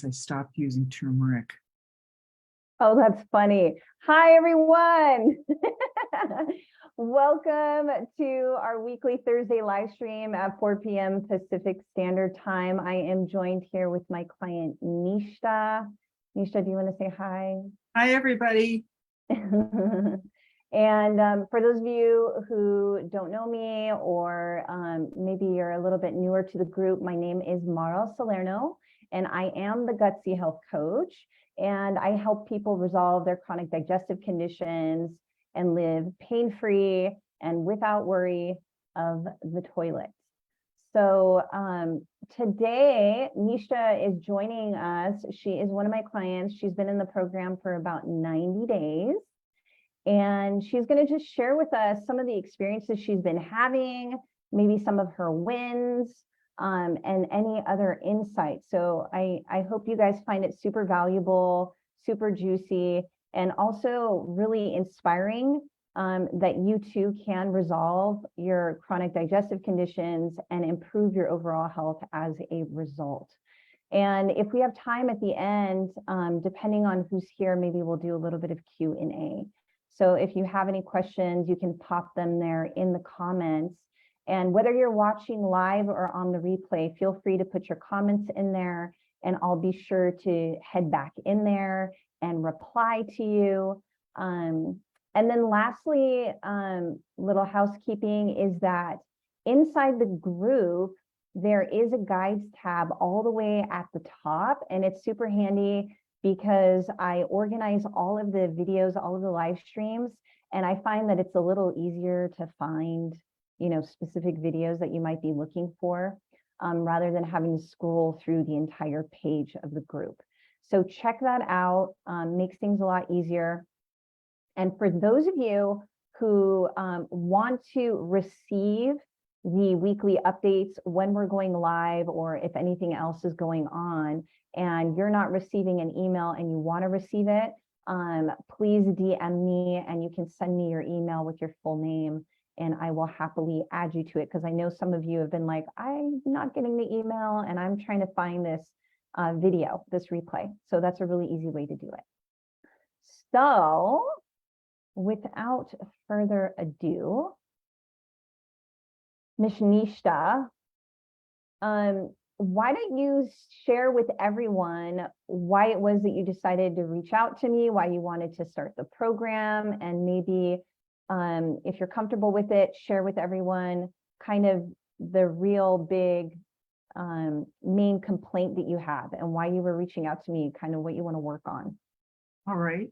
since I stopped using turmeric. Oh, that's funny. Hi, everyone. Welcome to our weekly Thursday live stream at 4 p.m. Pacific Standard Time. I am joined here with my client, Nishtha. Nishtha, do you want to say hi? Hi, everybody. And for those of you who don't know me, or maybe you're a little bit newer to the group, my name is Mara Salerno, and I am the Gutsy Health Coach. And I help people resolve their chronic digestive conditions and live pain-free and without worry of the toilet. So today, Nishtha is joining us. She is one of my clients. She's been in the program for about 90 days. And she's going to just share with us some of the experiences she's been having, maybe some of her wins, and any other insights. So I hope you guys find it super valuable, super juicy, and also really inspiring that you too can resolve your chronic digestive conditions and improve your overall health as a result. And if we have time at the end, depending on who's here, maybe we'll do a little bit of Q&A. So if you have any questions, you can pop them there in the comments. And whether you're watching live or on the replay, feel free to put your comments in there, and I'll be sure to head back in there and reply to you. And then lastly, little housekeeping is that inside the group, there is a guides tab all the way at the top, and it's super handy because I organize all of the videos, all of the live streams, and I find that it's a little easier to find, specific videos that you might be looking for, rather than having to scroll through the entire page of the group. So check that out, makes things a lot easier. And for those of you who want to receive the weekly updates when we're going live, or if anything else is going on, and you're not receiving an email and you want to receive it, please DM me, and you can send me your email with your full name, and I will happily add you to it, because I know some of you have been like, I'm not getting the email and I'm trying to find this video, this replay. So that's a really easy way to do it. So without further ado, Ms. Nishtha, why don't you share with everyone why it was that you decided to reach out to me, why you wanted to start the program, and maybe if you're comfortable with it, share with everyone kind of the real big main complaint that you have and why you were reaching out to me, kind of what you want to work on. All right.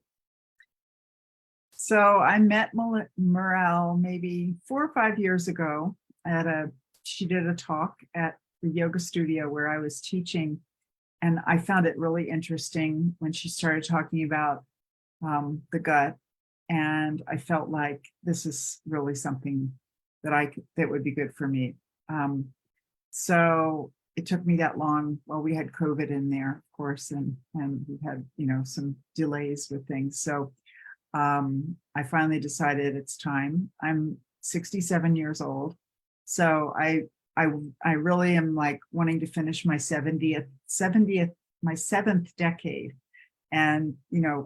So I met Morel maybe 4 or 5 years ago she did a talk at the yoga studio where I was teaching. And I found it really interesting when she started talking about the gut. And I felt like this is really something that would be good for me. So it took me that long. Well, we had COVID in there, of course, and we had, some delays with things. So I finally decided it's time. I'm 67 years old. So I really am like wanting to finish my 70th, my 7th decade, and,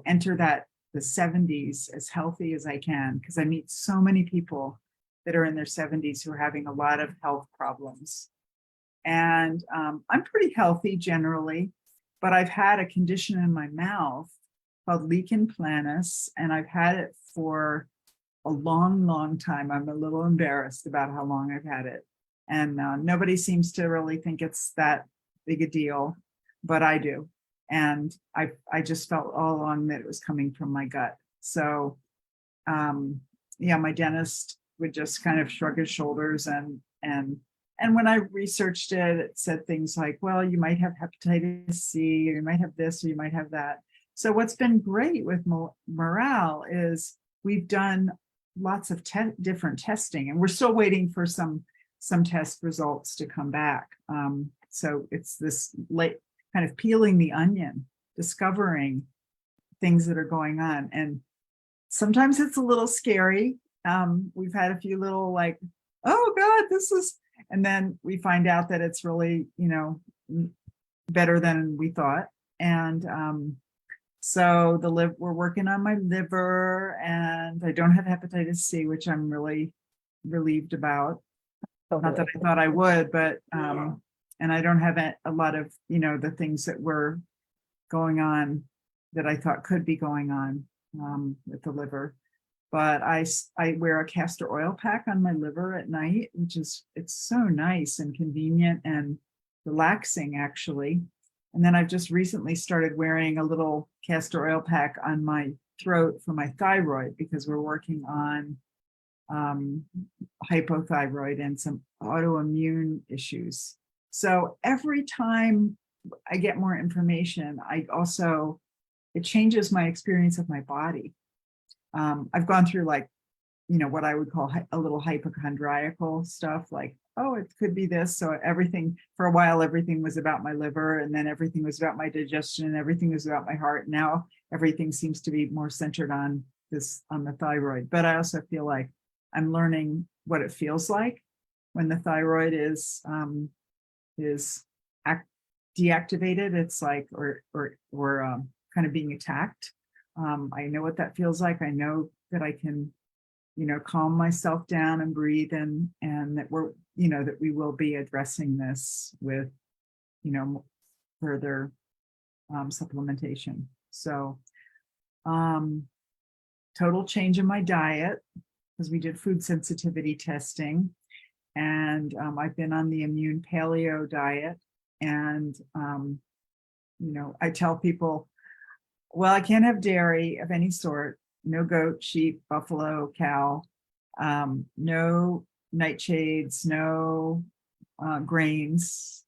enter the 70s as healthy as I can, because I meet so many people that are in their 70s who are having a lot of health problems. And I'm pretty healthy generally, but I've had a condition in my mouth called lichen planus, and I've had it for a long, long time. I'm a little embarrassed about how long I've had it. And nobody seems to really think it's that big a deal, but I do. And I just felt all along that it was coming from my gut. So, my dentist would just kind of shrug his shoulders, and when I researched it, it said things like, well, you might have hepatitis C, or you might have this, or you might have that. So what's been great with Morale is we've done lots of different testing, and we're still waiting for some test results to come back. So it's this late kind of peeling the onion, discovering things that are going on. And sometimes it's a little scary. We've had a few little like, oh God, and then we find out that it's really, better than we thought. And so we're working on my liver, and I don't have hepatitis C, which I'm really relieved about. Not that Totally. I thought I would, but and I don't have a lot of, the things that were going on that I thought could be going on with the liver. But I wear a castor oil pack on my liver at night, it's so nice and convenient and relaxing, actually. And then I've just recently started wearing a little castor oil pack on my throat for my thyroid, because we're working on hypothyroid and some autoimmune issues. So every time I get more information, it changes my experience of my body. I've gone through, like, what I would call a little hypochondriacal stuff, like, oh, it could be this. So everything, for a while, everything was about my liver, and then everything was about my digestion, and everything was about my heart. Now everything seems to be more centered on the thyroid. But I also feel like I'm learning what it feels like when the thyroid is deactivated. It's like, or kind of being attacked. I know what that feels like. I know that I can, calm myself down and breathe, and that that we will be addressing this with, further supplementation. So, total change in my diet, because we did food sensitivity testing, and I've been on the immune paleo diet, and I tell people, well, I can't have dairy of any sort, no goat, sheep, buffalo, cow, no nightshades, no grains.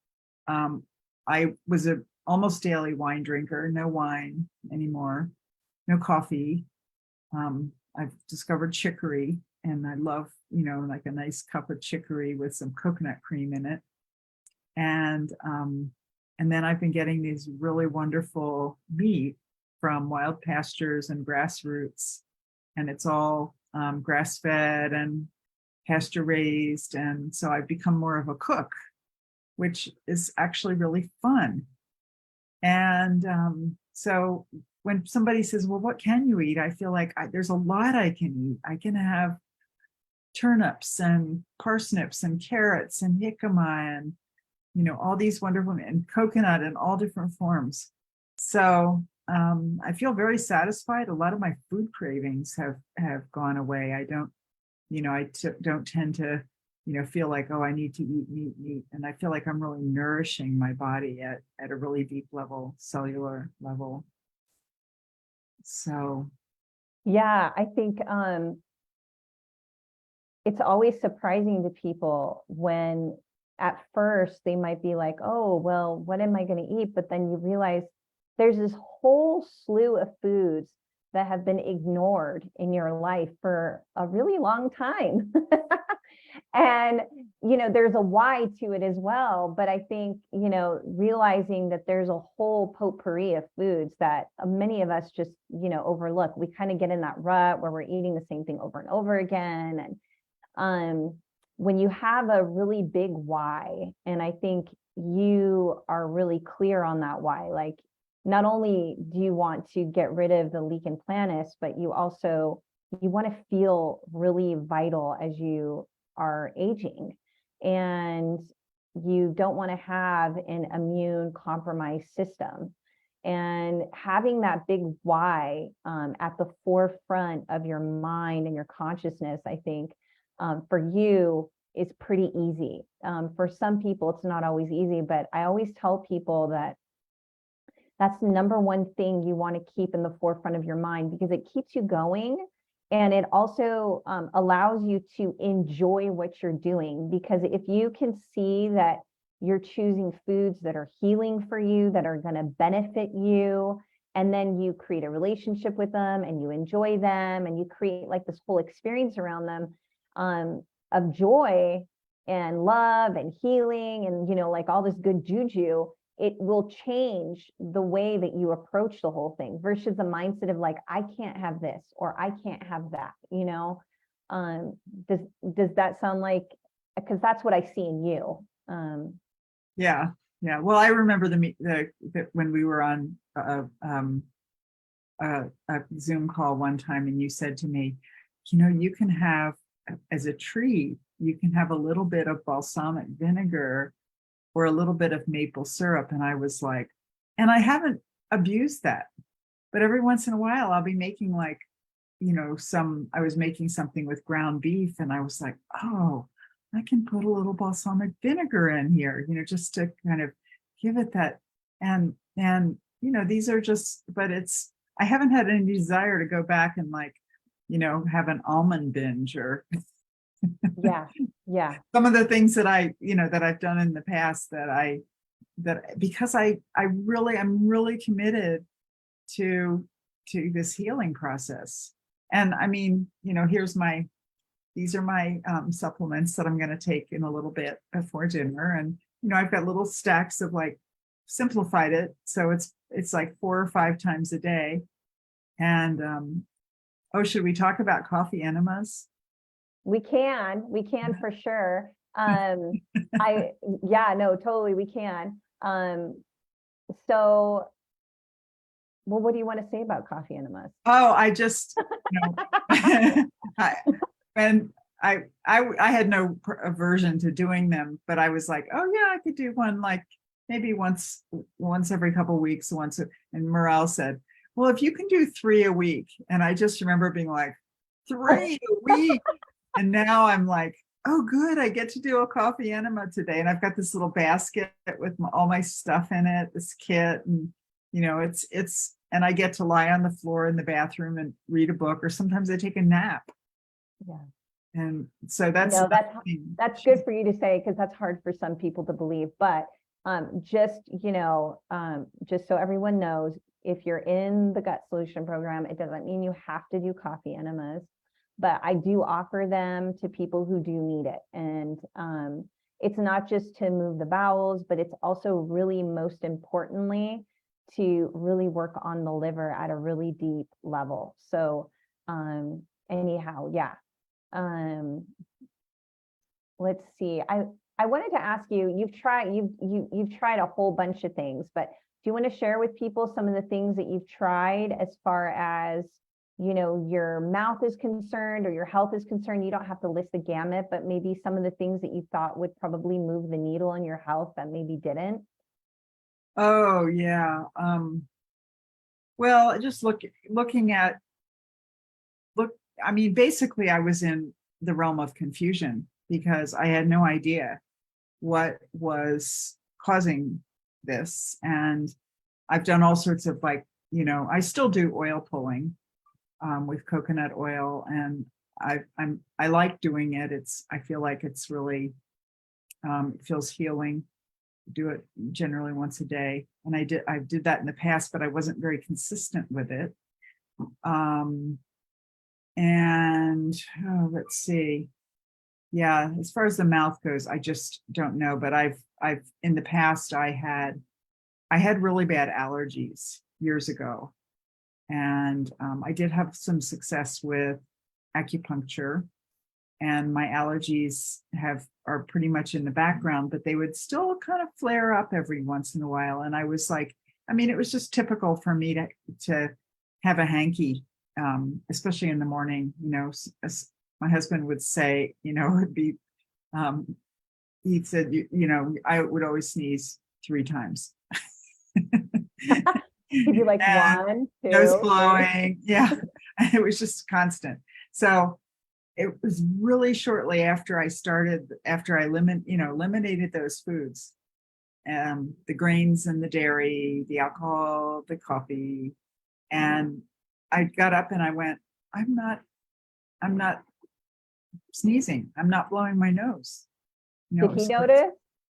I was a almost daily wine drinker, no wine anymore, no coffee. I've discovered chicory, and I love, like a nice cup of chicory with some coconut cream in it. And then I've been getting these really wonderful meat from wild pastures and grassroots, and it's all grass fed and pasture raised. And so I've become more of a cook, which is actually really fun. And so when somebody says, well, what can you eat? I feel like there's a lot I can eat. I can have turnips and parsnips and carrots and jicama and, all these wonderful, and coconut in all different forms. So I feel very satisfied. A lot of my food cravings have gone away. I don't, don't tend to, feel like, oh, I need to eat meat. And I feel like I'm really nourishing my body at a really deep level, cellular level. So, Yeah, I think it's always surprising to people when at first they might be like, oh, well, what am I going to eat? But then you realize there's this whole slew of foods that have been ignored in your life for a really long time. And, there's a why to it as well. But I think, realizing that there's a whole potpourri of foods that many of us just, overlook. We kind of get in that rut where we're eating the same thing over and over again. And when you have a really big why, and I think you are really clear on that why, like, not only do you want to get rid of the lichen planus, but you want to feel really vital as you are aging, and you don't want to have an immune compromised system. And having that big why at the forefront of your mind and your consciousness, I think for you is pretty easy. For some people, it's not always easy, but I always tell people that that's the number one thing you want to keep in the forefront of your mind, because it keeps you going. And it also allows you to enjoy what you're doing, because if you can see that you're choosing foods that are healing for you, that are going to benefit you, and then you create a relationship with them and you enjoy them, and you create like this whole experience around them of joy and love and healing and, like all this good juju, it will change the way that you approach the whole thing versus the mindset of like, I can't have this or I can't have that, does that sound like, because that's what I see in you. yeah, Yeah. Well, I remember when we were on a Zoom call one time, and you said to me, you can have, as a treat, you can have a little bit of balsamic vinegar or a little bit of maple syrup. And I was like, and I haven't abused that, but every once in a while I'll be making like, I was making something with ground beef, and I was like, oh, I can put a little balsamic vinegar in here, just to kind of give it that. And these are just, but I haven't had any desire to go back and like, have an almond binge or Yeah. Yeah. some of the things that that I've done in the past because I'm really committed to this healing process. And I mean, these are my supplements that I'm going to take in a little bit before dinner. And, I've got little stacks of like simplified it. So it's like 4 or 5 times a day. And, oh, should we talk about coffee enemas? We can for sure. Yeah, no, totally, we can. So, well, what do you want to say about coffee enemas? Oh, I just, I, and I had no aversion to doing them, but I was like, oh yeah, I could do one like maybe once every couple of weeks, and Morale said, well, if you can do 3 a week. And I just remember being like, 3 a week. And now I'm like, oh, good. I get to do a coffee enema today. And I've got this little basket with all my stuff in it, this kit. And, and I get to lie on the floor in the bathroom and read a book, or sometimes I take a nap. Yeah. And so that's good for you to say, because that's hard for some people to believe. But just so everyone knows, if you're in the Gut Solution program, it doesn't mean you have to do coffee enemas, but I do offer them to people who do need it. And it's not just to move the bowels, but it's also really, most importantly, to really work on the liver at a really deep level. So anyhow, yeah. Let's see. I wanted to ask you, you've tried a whole bunch of things, but do you want to share with people some of the things that you've tried as far as, your mouth is concerned or your health is concerned? You don't have to list the gamut, but maybe some of the things that you thought would probably move the needle in your health that maybe didn't. Oh yeah. Well, just I mean, basically I was in the realm of confusion because I had no idea what was causing this. And I've done all sorts of I still do oil pulling with coconut oil, and I like doing it. I feel like it's really, it feels healing. Do it generally once a day. And I did that in the past, but I wasn't very consistent with it. And let's see. Yeah, as far as the mouth goes, I just don't know. But I've in the past I had really bad allergies years ago, and I did have some success with acupuncture, and my allergies are pretty much in the background, but they would still kind of flare up every once in a while. And I was like, I mean, it was just typical for me to have a hanky, especially in the morning. As my husband would say, it'd be, he said, I would always sneeze 3 times. He'd be like, 1, 2, nose blowing. Yeah, it was just constant. So it was really shortly after I eliminated those foods, the grains and the dairy, the alcohol, the coffee. And I got up and I went, I'm not sneezing. I'm not blowing my nose. Did he notice?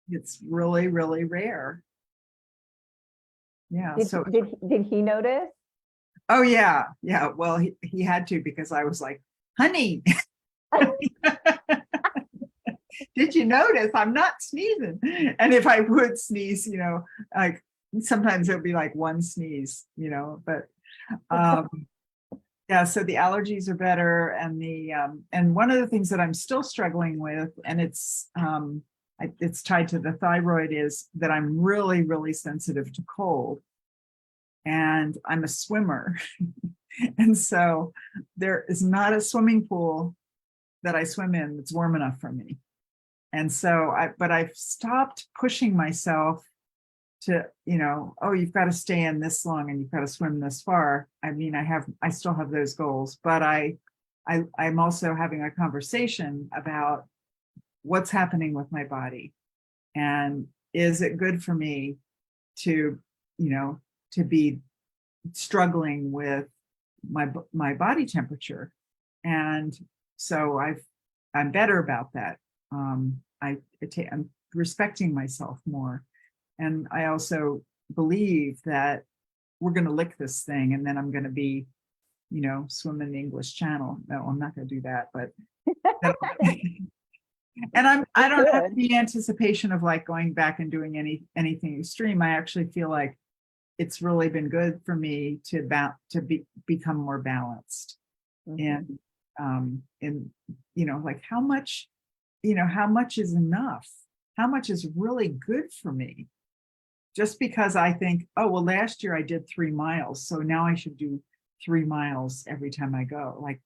It's really, really rare. Yeah. Did he notice? Oh yeah. Yeah. Well, he had to, because I was like, honey, did you notice I'm not sneezing? And if I would sneeze, like sometimes it'll be like 1 sneeze, but yeah, so the allergies are better. And and one of the things that I'm still struggling with, and it's tied to the thyroid, is that I'm really, really sensitive to cold. And I'm a swimmer. And so there is not a swimming pool that I swim in that's warm enough for me. And so but I've stopped pushing myself to, oh, you've got to stay in this long and you've got to swim this far. I mean, I still have those goals, but I'm also having a conversation about what's happening with my body, and is it good for me to, to be struggling with my body temperature. And so I'm better about that. I'm respecting myself more. And I also believe that we're going to lick this thing and then I'm going to be, swim in the English Channel. No, I'm not going to do that, but and I don't have the anticipation of like going back and doing anything extreme. I actually feel like it's really been good for me to become more balanced. And like how much is enough? How much is really good for me? Just because I think, oh, well, last year I did 3 miles, so now I should do 3 miles every time I go. Like,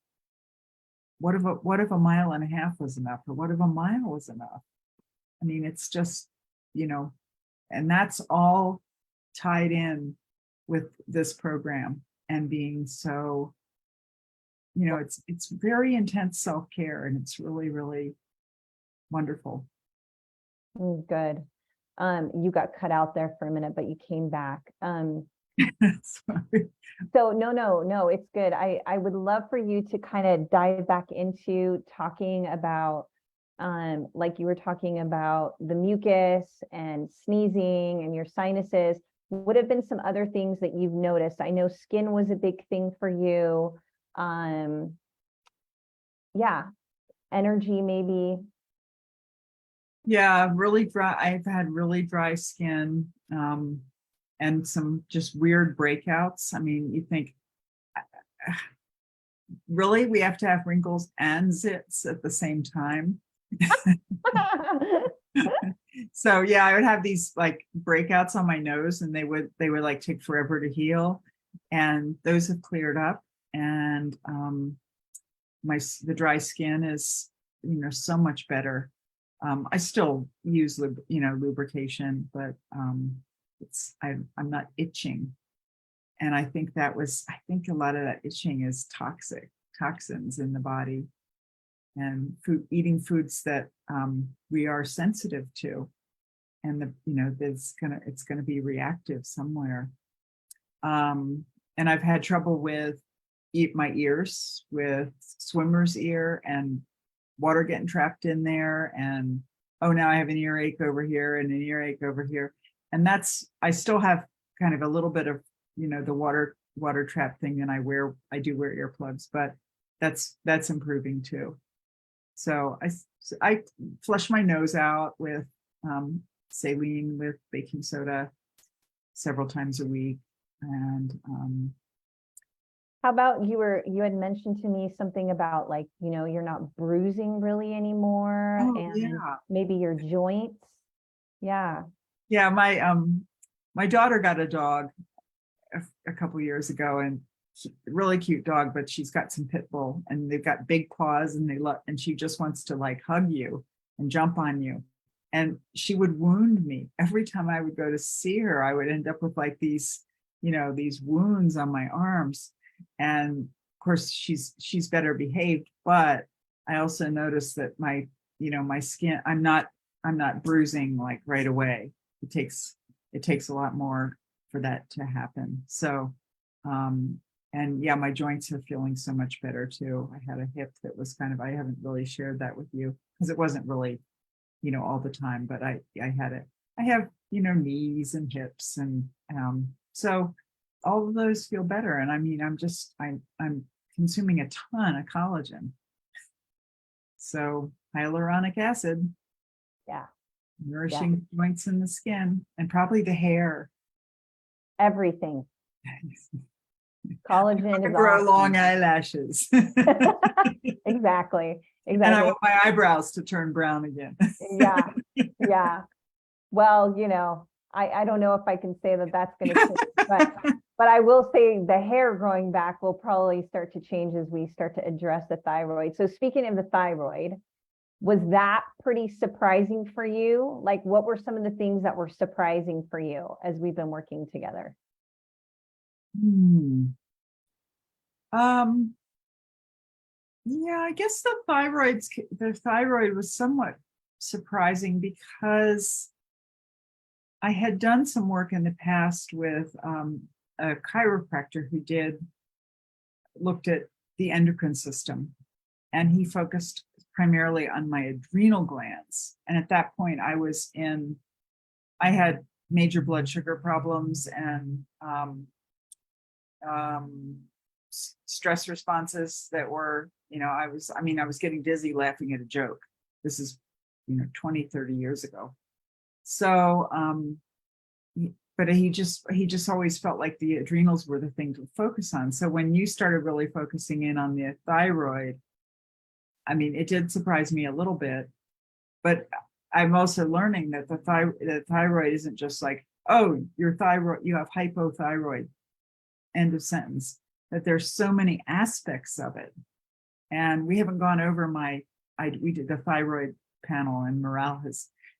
what if a mile and a half was enough? Or what if a mile was enough? I mean, it's just, and that's all tied in with this program and being so, it's very intense self-care, and it's really, really wonderful. Good. You got cut out there for a minute, but you came back. Sorry. So no, it's good. I would love for you to kind of dive back into talking about, like you were talking about the mucus and sneezing and your sinuses. What have been some other things that you've noticed? I know skin was a big thing for you. Yeah, energy maybe. Yeah, really dry. I've had really dry skin, and some just weird breakouts. I mean, you think, really, we have to have wrinkles and zits at the same time? So yeah, I would have these like breakouts on my nose, and they would like take forever to heal, and those have cleared up. And the dry skin is, so much better. I still use lubrication, but I'm not itching. And I think a lot of that itching is toxins in the body, and eating foods that we are sensitive to, and it's gonna be reactive somewhere. And I've had trouble with my ears, with swimmer's ear, and water getting trapped in there, and now I have an earache over here and an earache over here. And I still have kind of a little bit of the water trap thing, and I do wear earplugs, but that's improving too. So I flush my nose out with saline with baking soda several times a week. And how about you had mentioned to me something about like, you're not bruising really anymore, and yeah, maybe your joints. Yeah. Yeah, my daughter got a dog a couple years ago, and really cute dog, but she's got some pit bull, and they've got big paws, and and she just wants to like hug you and jump on you. And she would wound me every time I would go to see her. I would end up with like these wounds on my arms. And of course she's better behaved, but I also noticed that my skin, I'm not bruising like right away. It takes a lot more for that to happen. So and yeah, my joints are feeling so much better too. I had a hip that was I haven't really shared that with you because it wasn't really all the time, but I had it. I have knees and hips, and so all of those feel better. And I mean, I'm consuming a ton of collagen. So hyaluronic acid. Yeah. Nourishing joints in the skin, and probably the hair. Everything. Collagen is grow awesome. long eyelashes. Exactly. And I want my eyebrows to turn brown again. Yeah. Yeah. Well, I don't know if I can say that that's going to change, but I will say the hair growing back will probably start to change as we start to address the thyroid. So speaking of the thyroid, was that pretty surprising for you? Like, what were some of the things that were surprising for you as we've been working together? Hmm. Um, yeah, I guess the thyroid was somewhat surprising because I had done some work in the past with a chiropractor who looked at the endocrine system, and he focused primarily on my adrenal glands. And at that point, I had major blood sugar problems and um, stress responses that were, I was getting dizzy laughing at a joke. This is, 20, 30 years ago. So, but he just always felt like the adrenals were the thing to focus on. So when you started really focusing in on the thyroid, I mean, it did surprise me a little bit, but I'm also learning that the thyroid isn't just like, oh, your thyroid, you have hypothyroid, end of sentence, that there's so many aspects of it. And we haven't gone over we did the thyroid panel, and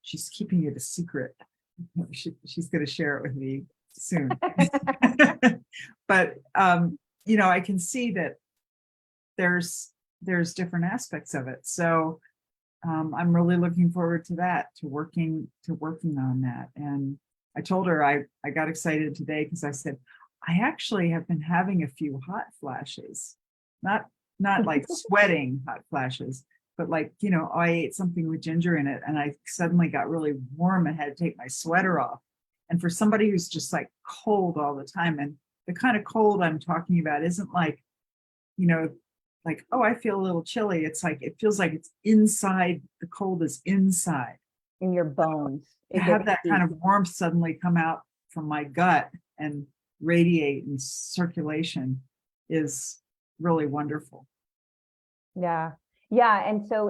she's keeping it a secret. She's going to share it with me soon. But, I can see that there's different aspects of it. So I'm really looking forward to that, to working on that. And I told her I got excited today because I said, I actually have been having a few hot flashes, not like sweating hot flashes, but like, I ate something with ginger in it and I suddenly got really warm and had to take my sweater off. And for somebody who's just like cold all the time, and the kind of cold I'm talking about isn't like, you know, like, oh, I feel a little chilly. It's like, it feels like it's inside, the cold is inside. In your bones. To It have gets that kind deep. of warmth suddenly come out from my gut and radiate in circulation is really wonderful. Yeah. Yeah. And so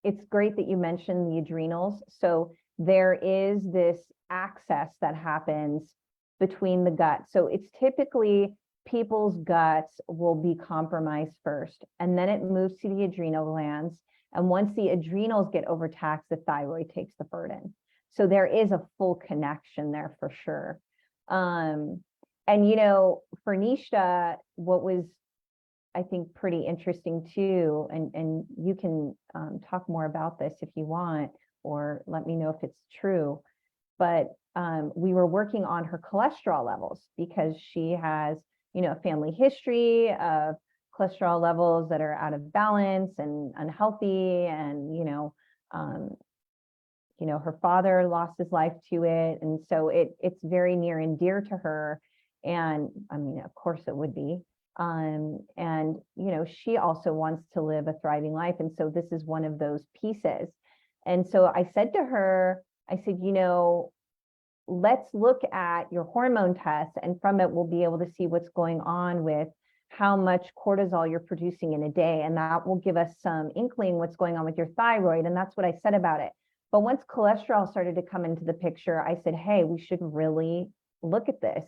it's great that you mentioned the adrenals. So there is this access that happens between the gut. So it's typically people's guts will be compromised first, and then it moves to the adrenal glands. And once the adrenals get overtaxed, the thyroid takes the burden. So there is a full connection there for sure. And for Nishta, what was I think pretty interesting too, and you can talk more about this if you want, or let me know if it's true. But we were working on her cholesterol levels because she has, a family history of cholesterol levels that are out of balance and unhealthy, and her father lost his life to it, and so it's very near and dear to her. And I mean, of course, it would be. And she also wants to live a thriving life, and so this is one of those pieces. And so I said to her, I said, let's look at your hormone test, and from it we'll be able to see what's going on with how much cortisol you're producing in a day, and that will give us some inkling what's going on with your thyroid. And that's what I said about it. But once cholesterol started to come into the picture, I said, hey, we should really look at this.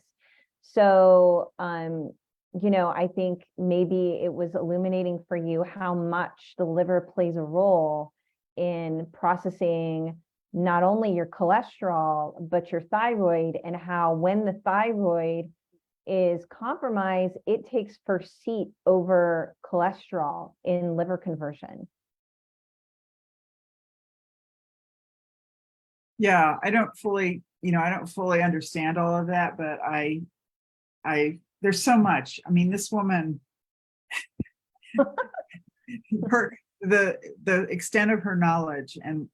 So I think maybe it was illuminating for you how much the liver plays a role in processing not only your cholesterol, but your thyroid, and how when the thyroid is compromised, it takes first seat over cholesterol in liver conversion. Yeah, I don't fully understand all of that, but there's so much. I mean, this woman, the extent of her knowledge, and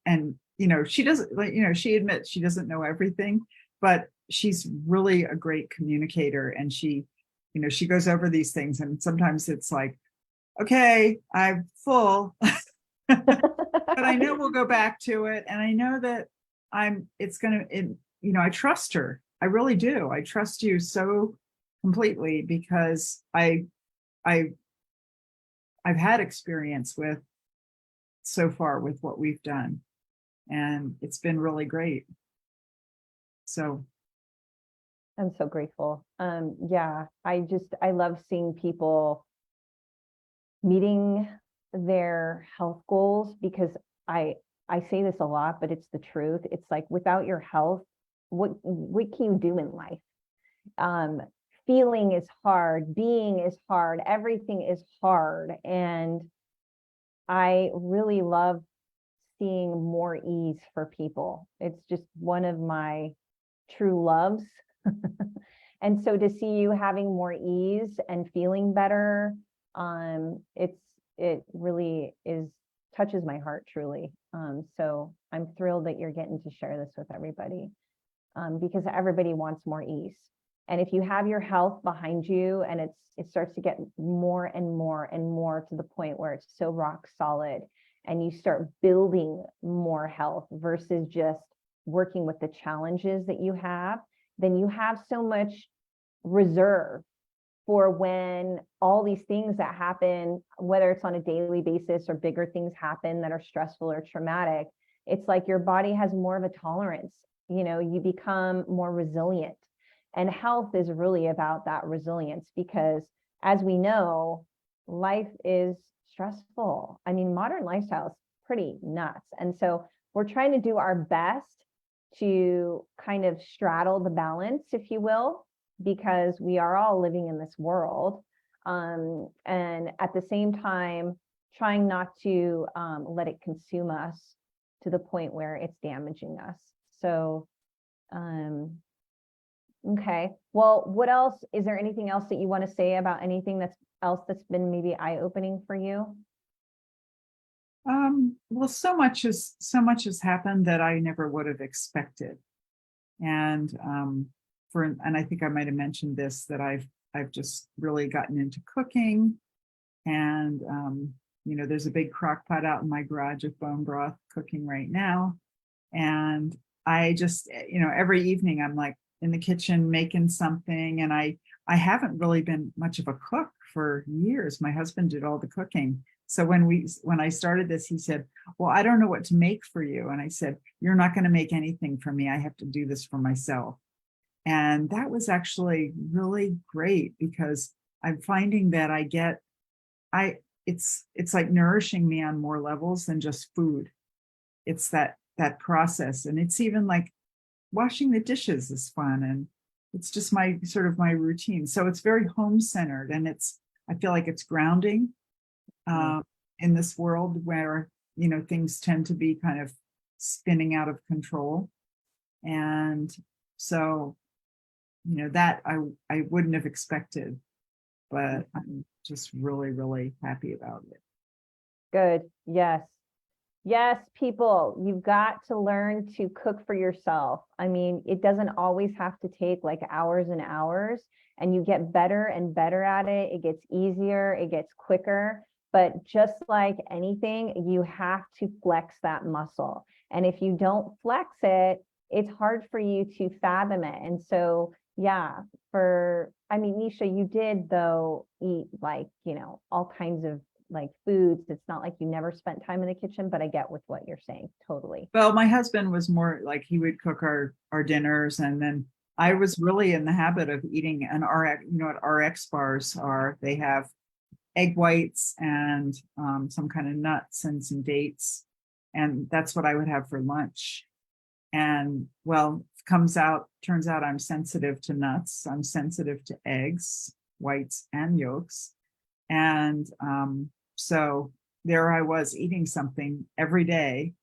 she doesn't, she admits she doesn't know everything, but she's really a great communicator, and she goes over these things, and sometimes it's like, okay, I'm full, but I know we'll go back to it, and I know that I trust her. I really do. I trust you so completely because I've had experience so far with what we've done. and it's been really great. So I'm so grateful. Yeah, I love seeing people meeting their health goals because I I say this a lot, but it's the truth. It's like without your health, what can you do in life? Um, Feeling is hard, being is hard, everything is hard. And I really love seeing more ease for people. It's just one of my true loves. And so to see you having more ease and feeling better, it really is touches my heart truly. So I'm thrilled that you're getting to share this with everybody, because everybody wants more ease. And if you have your health behind you and it starts to get more and more and more to the point where it's so rock solid and you start building more health versus just working with the challenges that you have, then you have so much reserve for when all these things that happen, whether it's on a daily basis or bigger things happen that are stressful or traumatic, it's like your body has more of a tolerance. You become more resilient. And health is really about that resilience because, as we know, life is stressful. I mean, modern lifestyle is pretty nuts. And so we're trying to do our best to kind of straddle the balance, if you will, because we are all living in this world. And at the same time, trying not to let it consume us to the point where it's damaging us. So, okay. Well, what else? Is there anything else that you want to say about anything that's been maybe eye-opening for you? well, so much has happened that I never would have expected. And and I think I might have mentioned this, that I've just really gotten into cooking. And there's a big crock pot out in my garage of bone broth cooking right now. And I just, every evening I'm like in the kitchen making something. And I haven't really been much of a cook for years. My husband did all the cooking. So when I started this, he said, well, I don't know what to make for you. And I said, you're not going to make anything for me. I have to do this for myself. And that was actually really great because I'm finding that it's like nourishing me on more levels than just food. It's that process. And it's even like washing the dishes is fun. And it's just my sort of my routine. So it's very home centered, and I feel like it's grounding in this world where, things tend to be kind of spinning out of control. And so, that I wouldn't have expected, but I'm just really, really happy about it. Good. Yes. Yes, people, you've got to learn to cook for yourself. I mean, it doesn't always have to take like hours and hours, and you get better and better at it. It gets easier, it gets quicker. But just like anything, you have to flex that muscle. And if you don't flex it, it's hard for you to fathom it. And so, yeah, Nisha, you did though eat like, all kinds of like foods. It's not like you never spent time in the kitchen, but I get with what you're saying. Totally. Well, my husband was more like he would cook our dinners, and then I was really in the habit of eating an RX. You know what RX bars are? They have egg whites and some kind of nuts and some dates, and that's what I would have for lunch. And well, turns out I'm sensitive to nuts. I'm sensitive to eggs, whites and yolks. And so there I was eating something every day.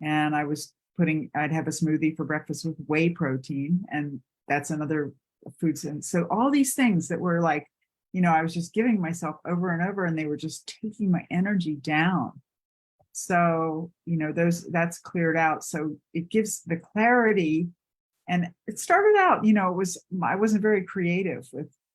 And I'd have a smoothie for breakfast with whey protein. And that's another food. And so all these things that were like, I was just giving myself over and over, and they were just taking my energy down. So, that's cleared out. So it gives the clarity. And it started out, I wasn't very creative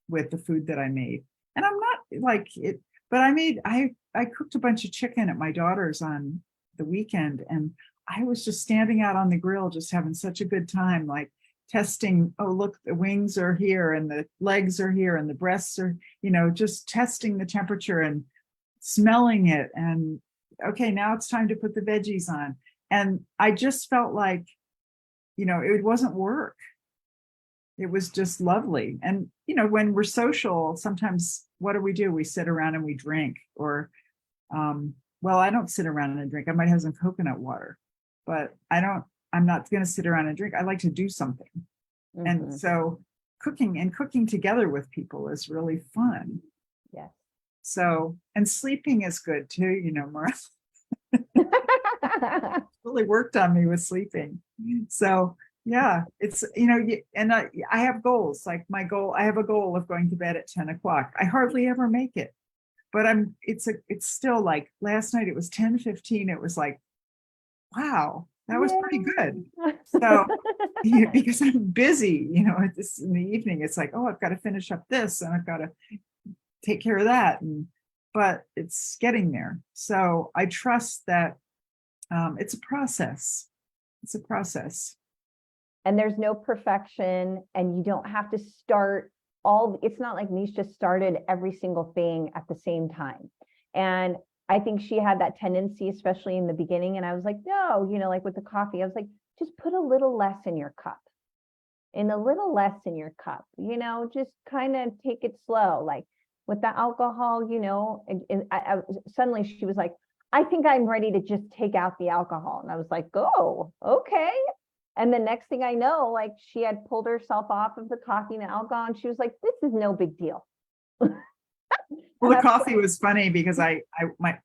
with the food that I made. And I'm not like it, but I cooked a bunch of chicken at my daughter's on the weekend, and I was just standing out on the grill, just having such a good time, like testing, oh, look, the wings are here and the legs are here and the breasts are, just testing the temperature and smelling it. And okay, now it's time to put the veggies on. And I just felt like, it wasn't work. It was just lovely. And, when we're social, sometimes what do? We sit around and we drink, or, well, I don't sit around and drink. I might have some coconut water, but I'm not going to sit around and drink. I like to do something. And Mhm. so cooking together with people is really fun. Yes. So, and sleeping is good too, Martha really worked on me with sleeping. So yeah, it's, and I have goals. Like I have a goal of going to bed at 10 o'clock. I hardly ever make it, but it's still like last night it was 10:15. It was like, wow, that was pretty good. So, because I'm busy, in the evening, it's like, oh, I've got to finish up this and I've got to take care of that. But it's getting there. So I trust that it's a process. It's a process. And there's no perfection, and you don't have to start it's not like Niche just started every single thing at the same time. And I think she had that tendency, especially in the beginning. And I was like, no, like with the coffee, I was like, just put a little less in your cup, just kind of take it slow. Like with the alcohol, suddenly she was like, I think I'm ready to just take out the alcohol. And I was like, oh, okay. And the next thing I know, like she had pulled herself off of the coffee and alcohol, and she was like, this is no big deal. Well, the coffee was funny because I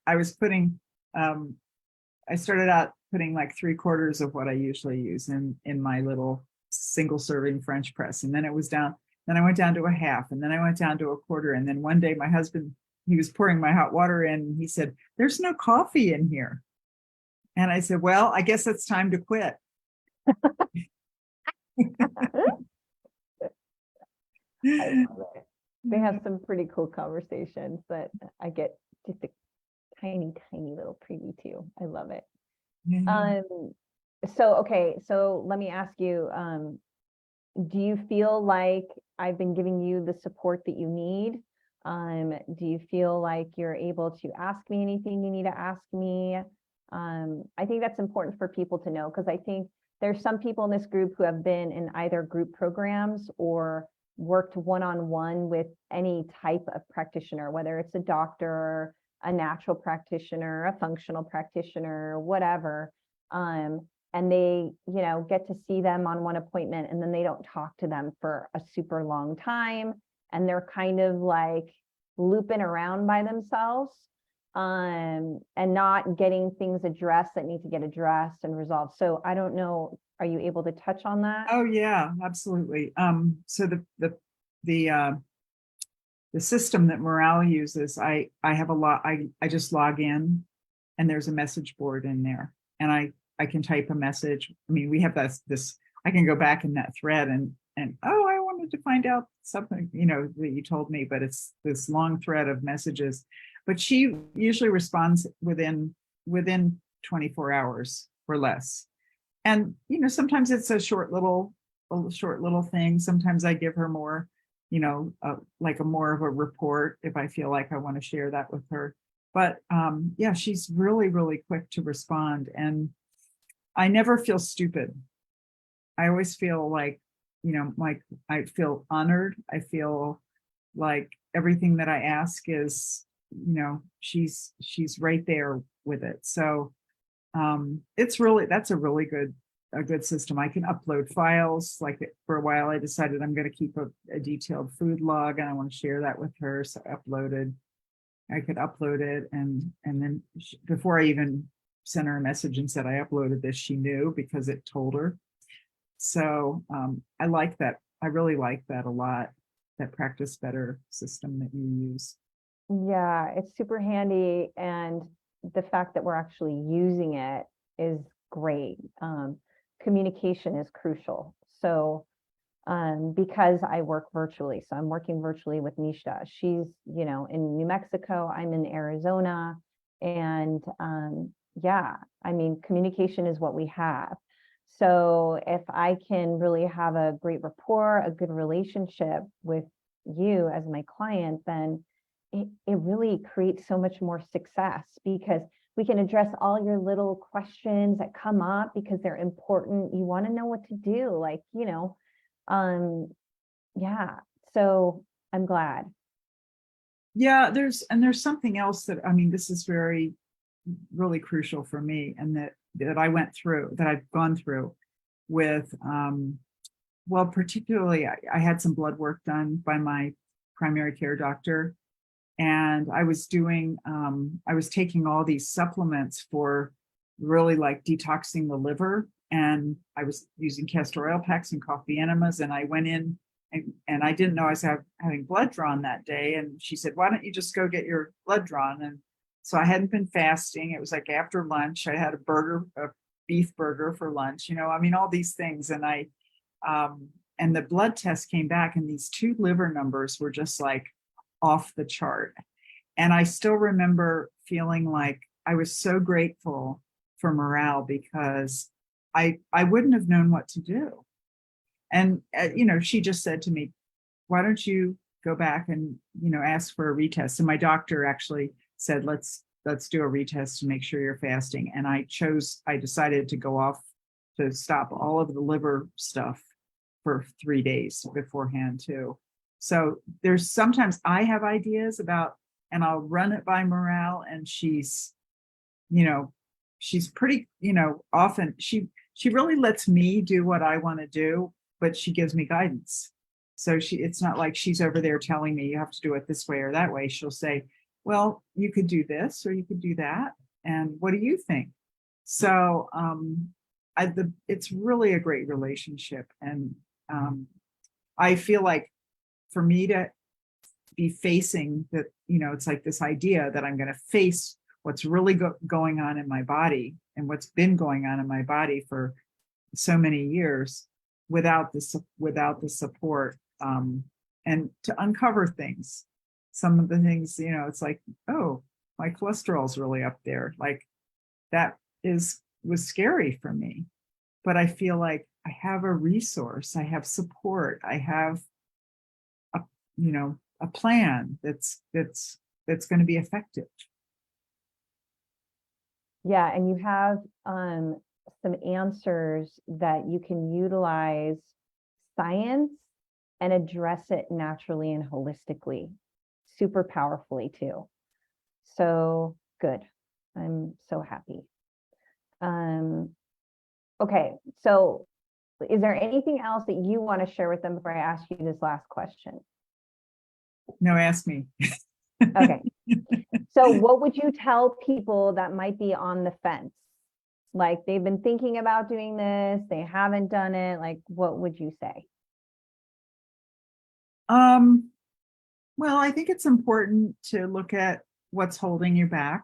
was putting, I started out putting like 3/4 of what I usually use in my little single serving French press. And then I went down to a half, and then I went down to a quarter. And then one day my husband, he was pouring my hot water in, and he said, there's no coffee in here. And I said, well, I guess it's time to quit. I love it. They have some pretty cool conversations that I get just a tiny, tiny little preview too. I love it. So let me ask you, do you feel like I've been giving you the support that you need? Do you feel like you're able to ask me anything you need to ask me? I think that's important for people to know, because I think there's some people in this group who have been in either group programs or worked one-on-one with any type of practitioner, whether it's a doctor, a natural practitioner, a functional practitioner, whatever. And they, get to see them on one appointment, and then they don't talk to them for a super long time. And they're kind of like looping around by themselves, and not getting things addressed that need to get addressed and resolved. So I don't know, are you able to touch on that? Oh yeah, absolutely. So the system that Morale uses, I have a lot, I just log in, and there's a message board in there, and I can type a message. I mean, we have this, I can go back in that thread and, oh, I wanted to find out something, that you told me, but it's this long thread of messages. But she usually responds within 24 hours or less. And, sometimes it's a short little thing. Sometimes I give her more, like more of a report if I feel like I want to share that with her. But yeah, she's really, really quick to respond. And I never feel stupid. I always feel like, like I feel honored. I feel like everything that I ask is, she's right there with it. So that's a really good system. I can upload files. Like for a while, I decided I'm going to keep a detailed food log, and I want to share that with her. So I could upload it, and then before I even sent her a message and said I uploaded this, she knew because it told her. So I like that. I really like that a lot. That Practice Better system that you use. Yeah, it's super handy, and the fact that we're actually using it is great. Communication is crucial. So because I work virtually, so I'm working virtually with Nishta. She's, in New Mexico, I'm in Arizona, and yeah, I mean, communication is what we have. So if I can really have a great rapport, a good relationship with you as my client, then it really creates so much more success, because we can address all your little questions that come up because they're important. You want to know what to do, like, yeah. So I'm glad. Yeah, there's something else that, I mean, this is really crucial for me, and that I've gone through with, well, particularly I had some blood work done by my primary care doctor, and I was taking all these supplements for really like detoxing the liver, and I was using castor oil packs and coffee enemas, and I went in and I didn't know I was having blood drawn that day. And she said, why don't you just go get your blood drawn? And so I hadn't been fasting. It was like after lunch. I had a beef burger for lunch, I mean, all these things. And and the blood test came back, and these two liver numbers were just like off the chart. And I still remember feeling like I was so grateful for morale, because I wouldn't have known what to do. And, she just said to me, why don't you go back and, ask for a retest? And my doctor actually said, let's do a retest to make sure you're fasting. And I decided to go off, to stop all of the liver stuff for 3 days beforehand too. So there's sometimes I have ideas about, and I'll run it by morale, and she's pretty, often she really lets me do what I want to do, but she gives me guidance. So it's not like she's over there telling me you have to do it this way or that way. She'll say, well, you could do this or you could do that. And what do you think? So it's really a great relationship. And I feel like for me to be facing that, it's like this idea that I'm going to face what's really going on in my body, and what's been going on in my body for so many years, without the support, and to uncover things. Some of the things, it's like, oh, my cholesterol's really up there. Like that was scary for me. But I feel like I have a resource, I have support, I have a plan that's going to be effective. Yeah, and you have some answers that you can utilize science and address it naturally and holistically, super powerfully too. So good. I'm so happy. Okay, so is there anything else that you want to share with them before I ask you this last question? No, ask me. Okay. So what would you tell people that might be on the fence? Like they've been thinking about doing this, they haven't done it. Like, what would you say? Well, I think it's important to look at what's holding you back,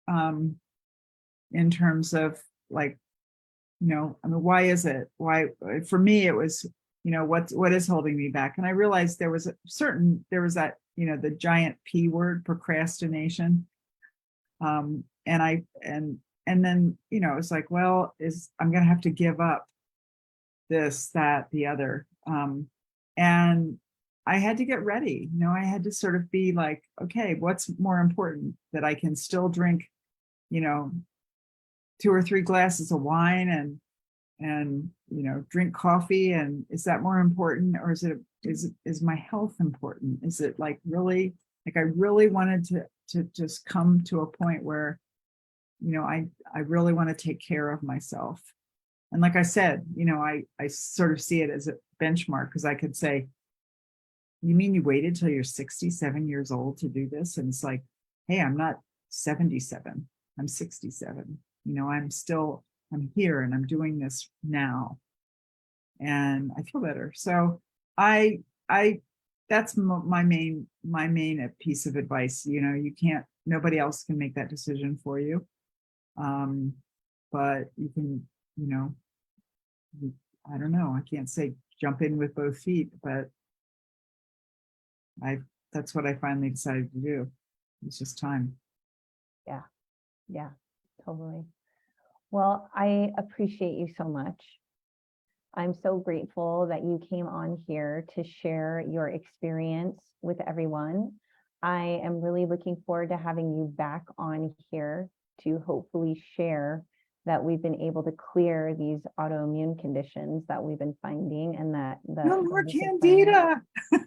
in terms of like, I mean, why is it? Why, for me, it was, what is holding me back? And I realized there was that, the giant P word, procrastination. And then, it's like, well, I'm going to have to give up this, that, the other. And I had to get ready. I had to sort of be like, okay, what's more important, that I can still drink, 2 or 3 glasses of wine and drink coffee, and is that more important, or is my health important? Is it like really, like I really wanted to just come to a point where I really want to take care of myself. And like I said, I sort of see it as a benchmark, because I could say, you mean you waited till you're 67 years old to do this? And it's like, hey, I'm not 77, I'm 67. I'm here and I'm doing this now, and I feel better. So I that's my main piece of advice. Nobody else can make that decision for you. But you can, I don't know, I can't say jump in with both feet, but that's what I finally decided to do. It's just time. Yeah, totally. Well, I appreciate you so much. I'm so grateful that you came on here to share your experience with everyone. I am really looking forward to having you back on here to hopefully share that we've been able to clear these autoimmune conditions that we've been finding, and that No the more lupus virus- candida.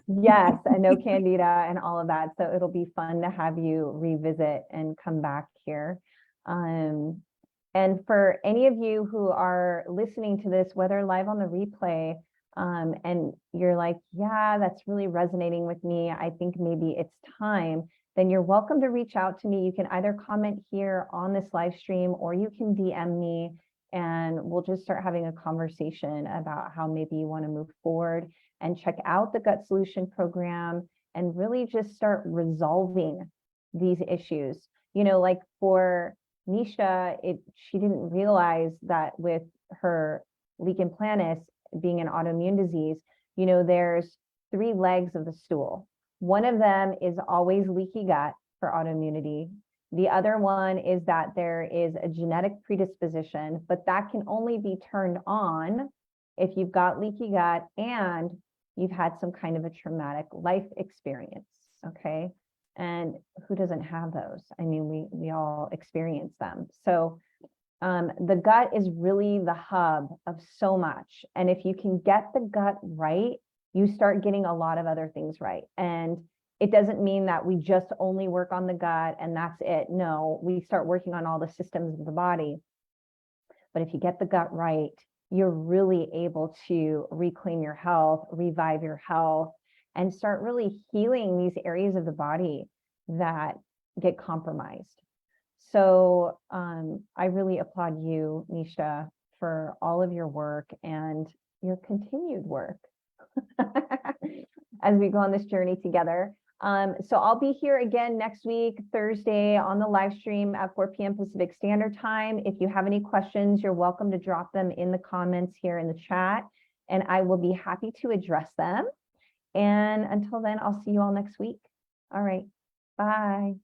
Yes, and no candida and all of that. So it'll be fun to have you revisit and come back here. And for any of you who are listening to this, whether live on the replay, and you're like, yeah, that's really resonating with me, I think maybe it's time, then you're welcome to reach out to me. You can either comment here on this live stream, or you can DM me, and we'll just start having a conversation about how maybe you want to move forward and check out the Gut Solution program and really just start resolving these issues. You know, like for Nisha, she didn't realize that with her lichen planus being an autoimmune disease, you know, there's 3 legs of the stool. One of them is always leaky gut for autoimmunity. The other one is that there is a genetic predisposition, but that can only be turned on if you've got leaky gut and you've had some kind of a traumatic life experience, okay? And who doesn't have those? I mean, we all experience them. So the gut is really the hub of so much. And if you can get the gut right, you start getting a lot of other things right. And it doesn't mean that we just only work on the gut and that's it. No, we start working on all the systems of the body. But if you get the gut right, you're really able to reclaim your health, revive your health, and start really healing these areas of the body that get compromised. So I really applaud you, Nisha, for all of your work and your continued work as we go on this journey together. So I'll be here again next week, Thursday, on the live stream at 4 p.m. Pacific Standard Time. If you have any questions, you're welcome to drop them in the comments here in the chat, and I will be happy to address them. And until then, I'll see you all next week. All right, bye.